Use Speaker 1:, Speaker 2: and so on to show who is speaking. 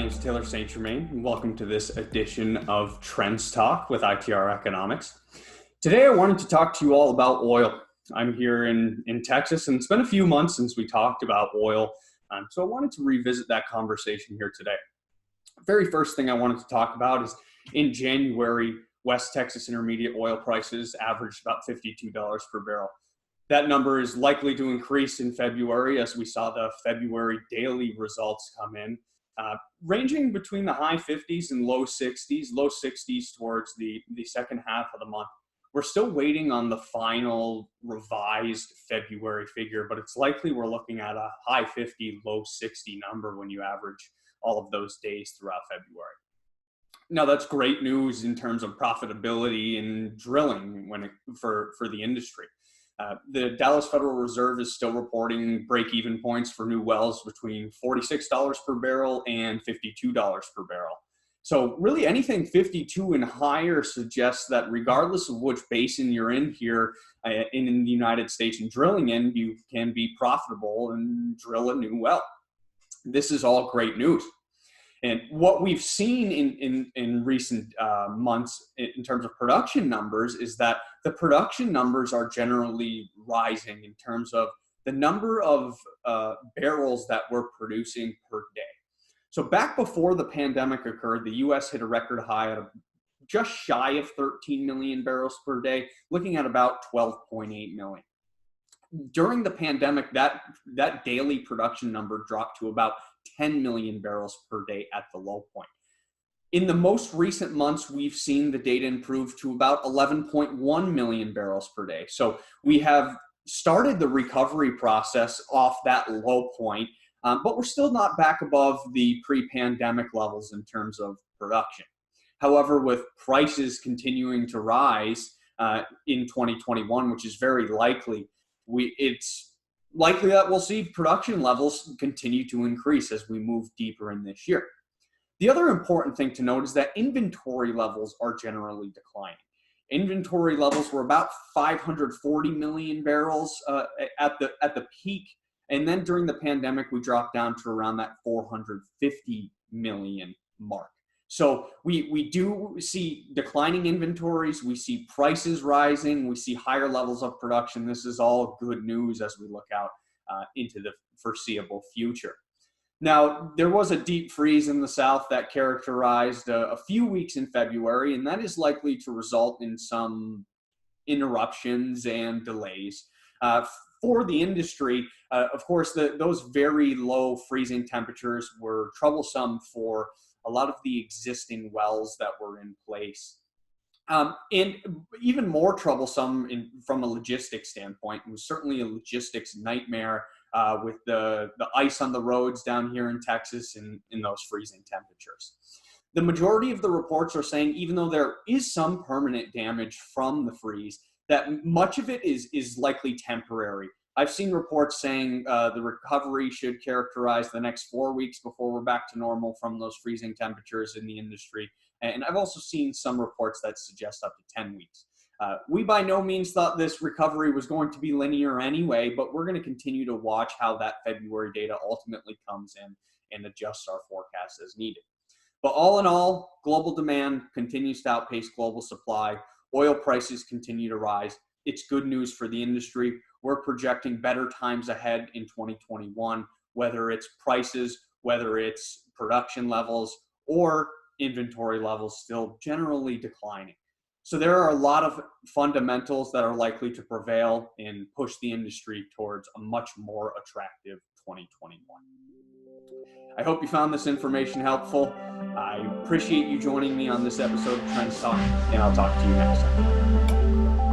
Speaker 1: name is Taylor St. Germain, and welcome to this edition of Trends Talk with ITR Economics. Today, I wanted to talk to you all about oil. I'm here in Texas, and it's been a few months since we talked about oil, so I wanted to revisit that conversation here today. Very first thing I wanted to talk about is in January, West Texas Intermediate oil prices averaged about $52 per barrel. That number is likely to increase in February as we saw the February daily results come in, ranging between the high 50s and low 60s towards the second half of the month. We're still waiting on the final revised February figure, but it's likely we're looking at a high 50, low 60 number when you average all of those days throughout February. Now, that's great news in terms of profitability and drilling for the industry. The Dallas Federal Reserve is still reporting break-even points for new wells between $46 per barrel and $52 per barrel. So really anything 52 and higher suggests that regardless of which basin you're in here in the United States and drilling in, you can be profitable and drill a new well. This is all great news. And what we've seen in recent months in terms of production numbers is that the production numbers are generally rising in terms of the number of barrels that we're producing per day. So back before the pandemic occurred, the U.S. hit a record high at just shy of 13 million barrels per day, looking at about 12.8 million. During the pandemic, that daily production number dropped to about 10 million barrels per day at the low point. In the most recent months, we've seen the data improve to about 11.1 million barrels per day. So we have started the recovery process off that low point, but we're still not back above the pre-pandemic levels in terms of production. However, with prices continuing to rise in 2021, which is very likely, it's likely that we'll see production levels continue to increase as we move deeper in this year. The other important thing to note is that inventory levels are generally declining. Inventory levels were about 540 million barrels at the peak, and then during the pandemic, we dropped down to around that 450 million mark. So we do see declining inventories, we see prices rising, we see higher levels of production. This is all good news as we look out into the foreseeable future. Now, there was a deep freeze in the South that characterized a few weeks in February, and that is likely to result in some interruptions and delays. For the industry, of course, those very low freezing temperatures were troublesome for a lot of the existing wells that were in place. And even more troublesome from a logistics standpoint. It was certainly a logistics nightmare with the ice on the roads down here in Texas in those freezing temperatures. The majority of the reports are saying, even though there is some permanent damage from the freeze, that much of it is likely temporary. I've seen reports saying the recovery should characterize the next 4 weeks before we're back to normal from those freezing temperatures in the industry. And I've also seen some reports that suggest up to 10 weeks. We by no means thought this recovery was going to be linear anyway, but we're going to continue to watch how that February data ultimately comes in and adjusts our forecast as needed. But all in all, global demand continues to outpace global supply. Oil prices continue to rise. It's good news for the industry. We're projecting better times ahead in 2021, whether it's prices, whether it's production levels, or inventory levels still generally declining. So there are a lot of fundamentals that are likely to prevail and push the industry towards a much more attractive 2021. I hope you found this information helpful. I appreciate you joining me on this episode of Trends Talk, and I'll talk to you next time.